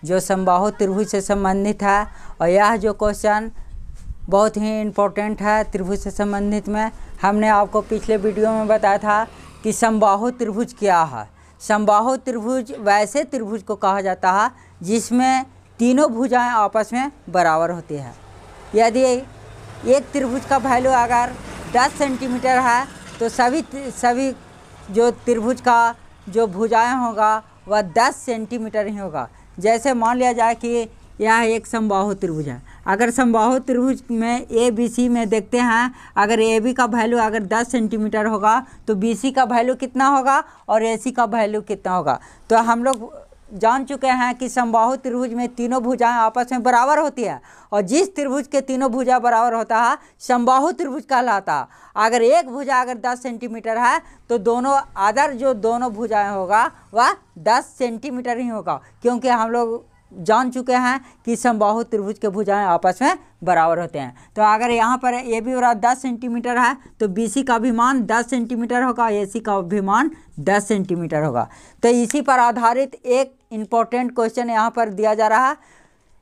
जो समबाहु त्रिभुज से संबंधित है। और यह जो क्वेश्चन बहुत ही इम्पोर्टेंट है त्रिभुज से संबंधित में। हमने आपको पिछले वीडियो में बताया था कि समबाहु त्रिभुज क्या है। समबाहु त्रिभुज वैसे त्रिभुज को कहा जाता है जिसमें तीनों भुजाएं आपस में बराबर होती है। यदि एक त्रिभुज का वैल्यू अगर 10 सेंटीमीटर है तो सभी जो त्रिभुज का जो भुजाएं होगा वह 10 सेंटीमीटर ही होगा। जैसे मान लिया जाए कि यह एक समबाहु त्रिभुज है। अगर समबाहु त्रिभुज में ए बी सी में देखते हैं, अगर ए बी का वैल्यू अगर 10 सेंटीमीटर होगा तो बी सी का वैल्यू कितना होगा और ए सी का वैल्यू कितना होगा। तो हम लोग जान चुके हैं कि समबाहु त्रिभुज में तीनों भुजाएं आपस में बराबर होती है और जिस त्रिभुज के तीनों भुजा बराबर होता है समबाहु त्रिभुज कहलाता है। अगर एक भुजा अगर 10 सेंटीमीटर है तो दोनों अदर जो दोनों भुजाएं होगा वह 10 सेंटीमीटर ही होगा, क्योंकि हम लोग जान चुके हैं कि समबाहु त्रिभुज के भुजाएं आपस में बराबर होते हैं। तो अगर यहाँ पर ए बी बराबर 10 सेंटीमीटर है तो बी सी का भी मान 10 सेंटीमीटर होगा, ए सी का भी मान 10 सेंटीमीटर होगा। तो इसी पर आधारित एक इम्पोर्टेंट क्वेश्चन यहाँ पर दिया जा रहा है।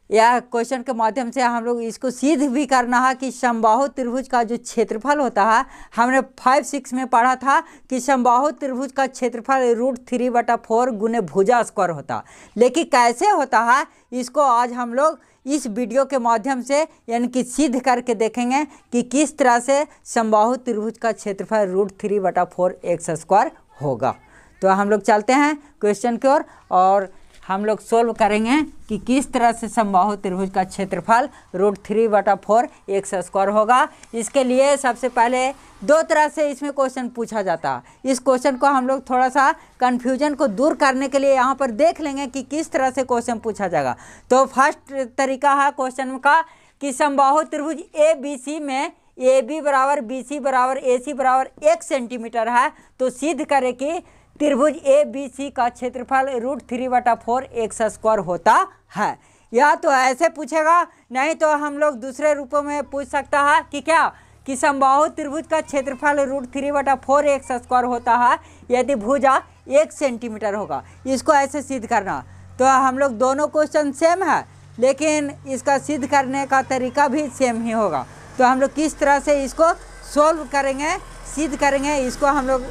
यह क्वेश्चन के माध्यम से हम लोग इसको सिद्ध भी करना है कि समबाहु त्रिभुज का जो क्षेत्रफल होता है, हमने 5-6 में पढ़ा था कि समबाहु त्रिभुज का क्षेत्रफल √3/4 गुने भुजा स्क्वायर होता। लेकिन कैसे होता है इसको आज हम लोग इस वीडियो के माध्यम से यानी कि सिद्ध करके देखेंगे कि किस तरह से समबाहु त्रिभुज का क्षेत्रफल √3/4 x² होगा। तो हम लोग चलते हैं क्वेश्चन की ओर और हम लोग सोल्व करेंगे कि किस तरह से समबाहु त्रिभुज का क्षेत्रफल √3/4 x² होगा। इसके लिए सबसे पहले दो तरह से इसमें क्वेश्चन पूछा जाता है। इस क्वेश्चन को हम लोग थोड़ा सा कन्फ्यूजन को दूर करने के लिए यहाँ पर देख लेंगे कि किस तरह से क्वेश्चन पूछा जाएगा। तो फर्स्ट तरीका है क्वेश्चन का कि समबाहु त्रिभुज ए बी सी में ए बी बराबर बी सी बराबर ए सी बराबर 1 सेंटीमीटर है। तो सिद्ध करें कि त्रिभुज ए बी सी का क्षेत्रफल √3/4 x² होता है। या तो ऐसे पूछेगा, नहीं तो हम लोग दूसरे रूपों में पूछ सकता है कि क्या कि समबाहु त्रिभुज का क्षेत्रफल √3/4 x² होता है यदि भुजा 1 सेंटीमीटर होगा। इसको ऐसे सिद्ध करना। तो हम लोग दोनों क्वेश्चन सेम है लेकिन इसका सिद्ध करने का तरीका भी सेम ही होगा। तो हम लोग किस तरह से इसको सोल्व करेंगे, सिद्ध करेंगे, इसको हम लोग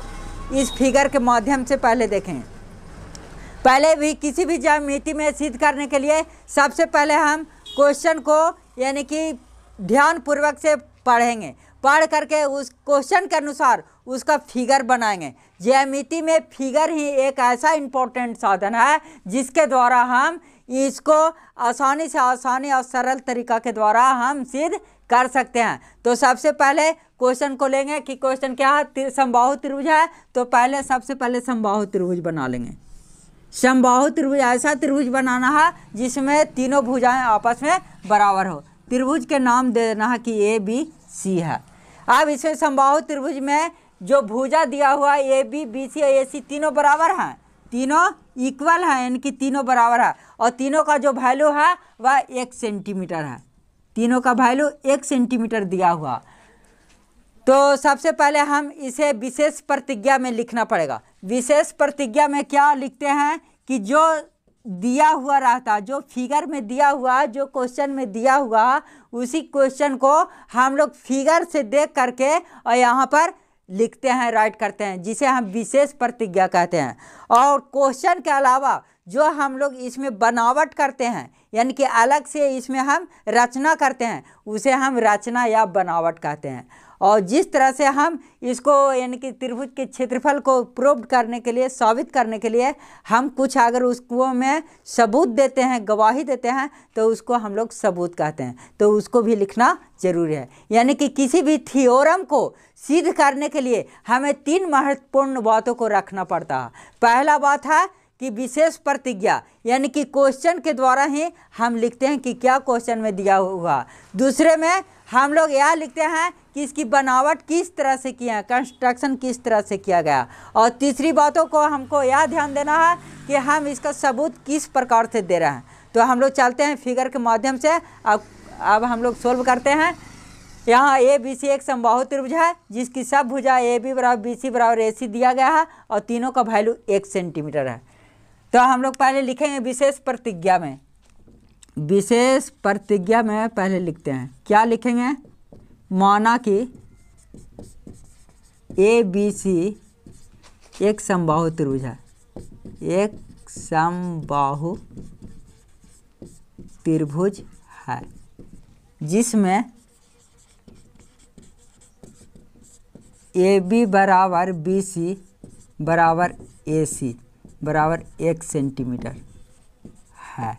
इस फिगर के माध्यम से पहले देखें। पहले भी किसी भी ज्यामिति में सिद्ध करने के लिए सबसे पहले हम क्वेश्चन को यानी कि ध्यानपूर्वक से पढ़ेंगे, पढ़ करके उस क्वेश्चन के अनुसार उसका फिगर बनाएंगे। ज्यामिति में फिगर ही एक ऐसा इम्पोर्टेंट साधन है जिसके द्वारा हम इसको आसानी और सरल तरीका के द्वारा हम सिद्ध कर सकते हैं। तो सबसे पहले क्वेश्चन को लेंगे कि क्वेश्चन क्या है, समबाहु त्रिभुज है। तो सबसे पहले समबाहु त्रिभुज बना लेंगे। समबाहु त्रिभुज ऐसा त्रिभुज बनाना है जिसमें तीनों भुजाएं आपस में बराबर हो। त्रिभुज के नाम दे देना है कि ए बी सी है। अब इसमें समबाहु त्रिभुज में जो भुजा दिया हुआ ए बी बी सी और ए सी तीनों बराबर हैं, तीनों इक्वल है यानी कि तीनों बराबर है और तीनों का जो वैल्यू है वह 1 सेंटीमीटर है। तीनों का वैल्यू 1 सेंटीमीटर दिया हुआ। तो सबसे पहले हम इसे विशेष प्रतिज्ञा में लिखना पड़ेगा। विशेष प्रतिज्ञा में क्या लिखते हैं कि जो दिया हुआ रहता, जो फिगर में दिया हुआ, जो क्वेश्चन में दिया हुआ, उसी क्वेश्चन को हम लोग फिगर से देख करके और यहाँ पर लिखते हैं, राइट करते हैं, जिसे हम विशेष प्रतिज्ञा कहते हैं। और क्वेश्चन के अलावा जो हम लोग इसमें बनावट करते हैं यानी कि अलग से इसमें हम रचना करते हैं उसे हम रचना या बनावट कहते हैं। और जिस तरह से हम इसको यानी कि त्रिभुज के क्षेत्रफल को प्रूव करने के लिए, साबित करने के लिए हम कुछ अगर उसको में सबूत देते हैं, गवाही देते हैं, तो उसको हम लोग सबूत कहते हैं। तो उसको भी लिखना जरूरी है। यानी कि किसी भी थ्योरम को सिद्ध करने के लिए हमें 3 महत्वपूर्ण बातों को रखना पड़ता है। पहला बात है कि विशेष प्रतिज्ञा यानी कि क्वेश्चन के द्वारा ही हम लिखते हैं कि क्या क्वेश्चन में दिया हुआ। दूसरे में हम लोग यह लिखते हैं कि इसकी बनावट किस तरह से किया है, कंस्ट्रक्शन किस तरह से किया गया। और तीसरी बातों को हमको यह ध्यान देना है कि हम इसका सबूत किस प्रकार से दे रहे हैं। तो हम लोग चलते हैं फिगर के माध्यम से। अब हम लोग सोल्व करते हैं। यहाँ ए बी सी एक समबाहु त्रिभुज है जिसकी सब भुजा ए बी बराबर बी सी बराबर ए सी दिया गया है और तीनों का वैल्यू 1 सेंटीमीटर है। तो हम लोग पहले लिखेंगे विशेष प्रतिज्ञा में विशेष प्रतिज्ञा में पहले लिखते हैं, क्या लिखेंगे? माना कि ABC एक समबाहु त्रिभुज है, एक समबाहु त्रिभुज है जिसमें AB बराबर BC बराबर AC बराबर 1 सेंटीमीटर है।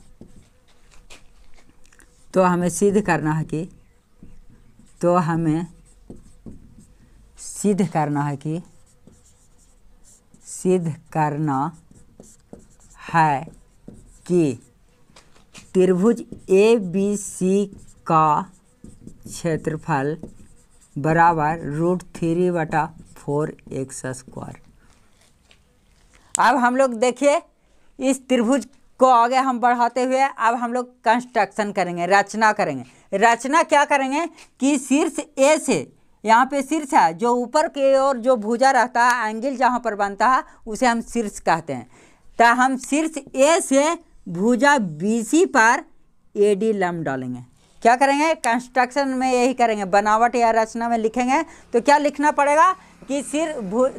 तो हमें सिद्ध करना है कि त्रिभुज ABC का क्षेत्रफल बराबर √3/4x²। अब हम लोग देखिए इस त्रिभुज को आगे हम बढ़ाते हुए अब हम लोग कंस्ट्रक्शन करेंगे, रचना करेंगे। रचना क्या करेंगे कि शीर्ष ए से, यहाँ पे शीर्ष है, जो ऊपर की ओर जो भुजा रहता है, एंगल जहाँ पर बनता है उसे हम शीर्ष कहते हैं। तो हम शीर्ष ए से भुजा BC पर AD लंब डालेंगे। क्या करेंगे? कंस्ट्रक्शन में यही करेंगे, बनावट या रचना में लिखेंगे। तो क्या लिखना पड़ेगा कि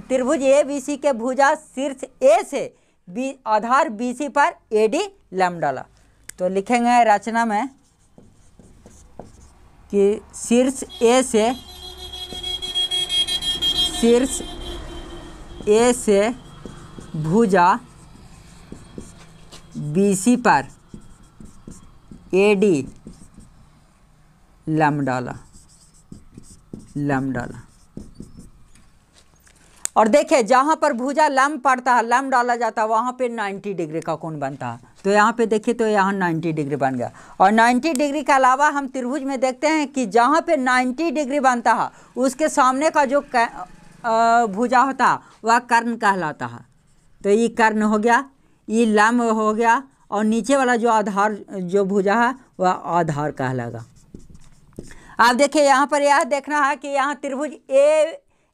त्रिभुज ABC के भुजा शीर्ष ए से आधार BC पर AD लंब डाला। तो लिखेंगे रचना में कि शीर्ष ए से भुजा BC पर AD लंब डाला। और देखिए जहाँ पर भुजा लंब पड़ता है, लंब डाला जाता है, वहाँ पे 90 डिग्री का कोण बनता है। तो यहाँ पे देखिए तो यहाँ 90 डिग्री बन गया। और 90 डिग्री के अलावा हम त्रिभुज में देखते हैं कि जहाँ पे 90 डिग्री बनता है उसके सामने का जो भुजा होता है वह कर्ण कहलाता है। तो ये कर्ण हो गया, ये लंब हो गया, और नीचे वाला जो आधार जो भुजा है वह आधार कहलाएगा। आप देखिए यहाँ पर यह देखना है कि यहाँ त्रिभुज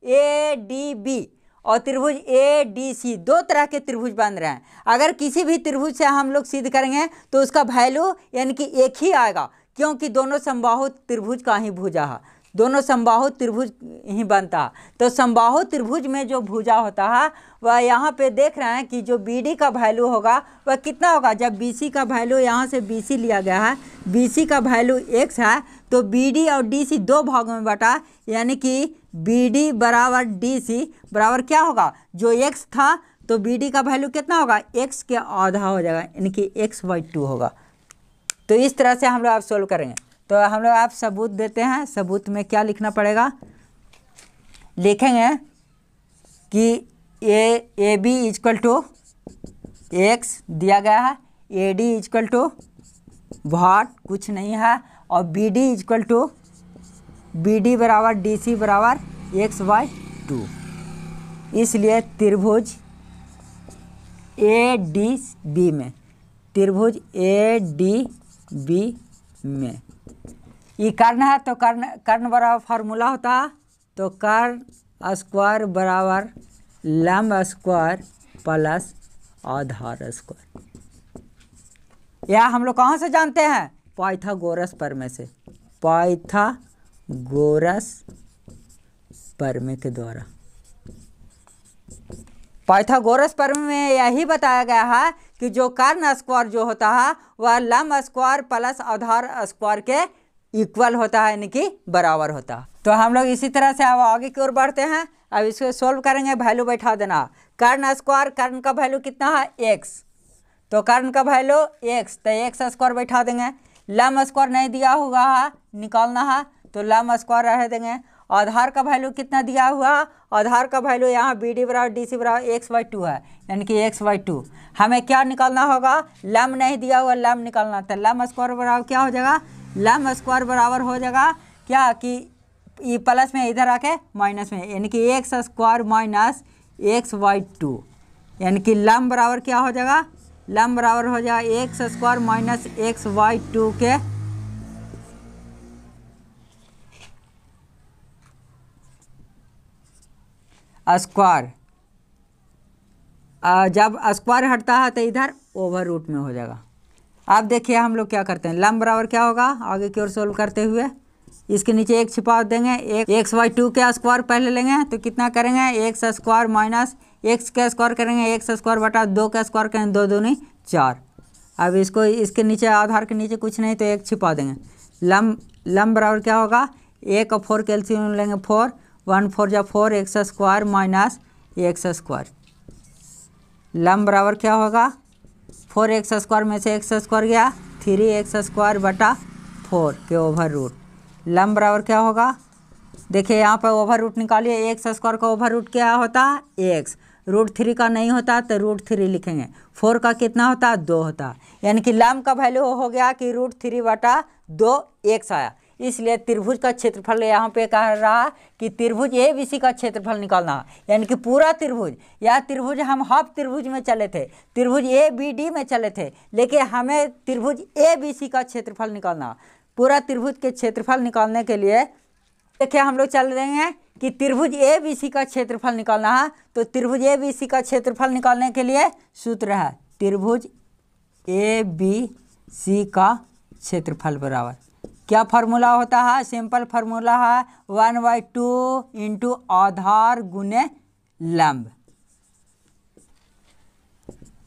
ADB और त्रिभुज ADC दो तरह के त्रिभुज बन रहे हैं। अगर किसी भी त्रिभुज से हम लोग सिद्ध करेंगे तो उसका वैल्यू यानी कि एक ही आएगा, क्योंकि दोनों समबाहु त्रिभुज का ही भुजा है, दोनों समबाहु त्रिभुज ही बनता है। तो समबाहु त्रिभुज में जो भुजा होता है वह यहाँ पे देख रहे हैं कि जो BD का वैल्यू होगा वह कितना होगा। जब BC का वैल्यू यहाँ से BC लिया गया है, BC का वैल्यू x है, तो BD और DC दो भागों में बटा, यानी कि BD बराबर DC बराबर क्या होगा, जो x था तो BD का वैल्यू कितना होगा, x के आधा हो जाएगा, यानी कि x/2 होगा। तो इस तरह से हम लोग आप सोल्व करेंगे। तो हम लोग आप सबूत देते हैं। सबूत में क्या लिखना पड़ेगा? लिखेंगे कि AB = x दिया गया है, AD = वाट कुछ नहीं है, और BD बराबर DC बराबर x/2। इसलिए त्रिभुज ADB में ये कर्ण है, तो कर्ण बराबर फार्मूला होता है, तो कर्ण स्क्वायर बराबर लंब स्क्वायर प्लस आधार स्क्वायर। यह हम लोग कहाँ से जानते हैं? पाइथागोरस प्रमेय से, पाइथागोरस प्रमेय के द्वारा। पाइथागोरस प्रमेय में यही बताया गया है कि जो कर्ण स्क्वायर जो होता है वह लंब स्क्वायर प्लस आधार स्क्वायर के इक्वल होता है, यानी कि बराबर होता है। तो हम लोग इसी तरह से अब आगे की ओर बढ़ते हैं। अब इसको सोल्व करेंगे, वैल्यू बैठा देना। कर्ण स्क्वायर, कर्ण का वैल्यू कितना है, x, तो कर्ण का वैल्यू x, तो x² बैठा देंगे। लंब स्क्वायर नहीं दिया हुआ है, निकालना है, तो लंब स्क्वायर रह देंगे। आधार का वैल्यू कितना दिया हुआ है, आधार का वैल्यू यहाँ BD बराबर DC बराबर x/2 है, यानी कि x/2। हमें क्या निकालना होगा, लंब नहीं दिया हुआ, लंब निकालना। तो लंब स्क्वायर बराबर क्या हो जाएगा, लंब स्क्वायर बराबर हो जाएगा क्या कि ये प्लस में इधर आके माइनस में, यानी कि x² - x/2, यानी कि लंब बराबर क्या हो जाएगा, लंब बराबर हो जाएगा x² - x/2 के स्क्वायर। जब स्क्वायर हटता है तो इधर ओवर रूट में हो जाएगा। अब देखिए हम लोग क्या करते हैं, लंब बराबर क्या होगा, आगे की ओर सोल्व करते हुए इसके नीचे एक छिपा देंगे, एक एक्स बाई 2 का स्क्वायर पहले लेंगे तो कितना करेंगे, एक्स स्क्वायर माइनस एक्स का स्क्वायर करेंगे, एक्स स्क्वायर बटा 2 का स्क्वायर करेंगे, 2 दूनी 4। अब इसको इसके नीचे आधार के नीचे कुछ नहीं तो एक छिपा देंगे। लंब बराबर क्या होगा, 1 और 4 कैल्सियम लेंगे 4, 1 4 जा 4 x square minus x square. लंब बराबर क्या होगा, 4 एक्स स्क्वायर में से एक्स स्क्वायर गया 3 एक्स स्क्वायर बटा 4 के ओवर रूट। लंब बराबर क्या होगा, देखिए यहाँ पर ओवर रूट निकालिए, एक्स स्क्वायर का ओवर रूट क्या होता है एक्स, √3 का नहीं होता तो √3 लिखेंगे, 4 का कितना होता है 2 होता है, यानी कि लंब का वैल्यू हो गया कि √3 बटा 2 एक्स आया। इसलिए त्रिभुज का क्षेत्रफल यहाँ पे कह रहा है कि त्रिभुज ABC का क्षेत्रफल निकालना है, यानी कि पूरा त्रिभुज, या त्रिभुज हम हाफ त्रिभुज में चले थे, त्रिभुज ABD में चले थे, लेकिन हमें त्रिभुज ABC का क्षेत्रफल निकालना। पूरा त्रिभुज के क्षेत्रफल निकालने के लिए देखिए हम लोग चल रहे हैं कि त्रिभुज ABC का क्षेत्रफल निकालना है, तो त्रिभुज ABC का क्षेत्रफल निकालने के लिए सूत्र है त्रिभुज ABC का क्षेत्रफल बराबर क्या फार्मूला होता है, सिंपल फार्मूला है 1/2 इंटू आधार गुने लंब।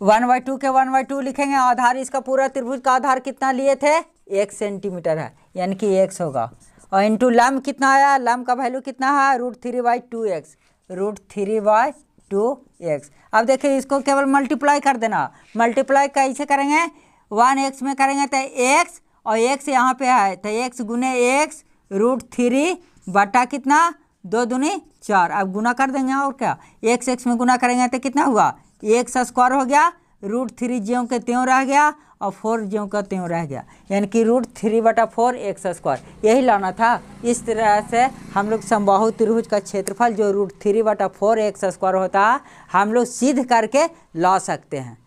1/2 के 1/2 लिखेंगे, आधार इसका पूरा त्रिभुज का आधार कितना लिए थे 1 सेंटीमीटर है, यानी कि x होगा, और इंटू लंब कितना आया, लंब का वैल्यू कितना है √3/2x, √3/2x। अब देखिए इसको केवल मल्टीप्लाई कर देना, मल्टीप्लाई कैसे करेंगे, 1x में करेंगे तो x और x यहाँ पे है तो x गुने x √3 बटा कितना 2 दूनी 4। अब गुना कर देंगे और क्या, x में गुना करेंगे तो कितना हुआ एक्स स्क्वायर हो गया, √3 ज्यों के त्यों रह गया और 4 ज्यों का त्यों रह गया, यानी कि √3 बटा 4 एक्स स्क्वायर यही लाना था। इस तरह से हम लोग समबाहु त्रिभुज का क्षेत्रफल जो √3 बटा 4 एक्स स्क्वायर होता है हम लोग सिद्ध करके ला सकते हैं।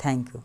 Thank you.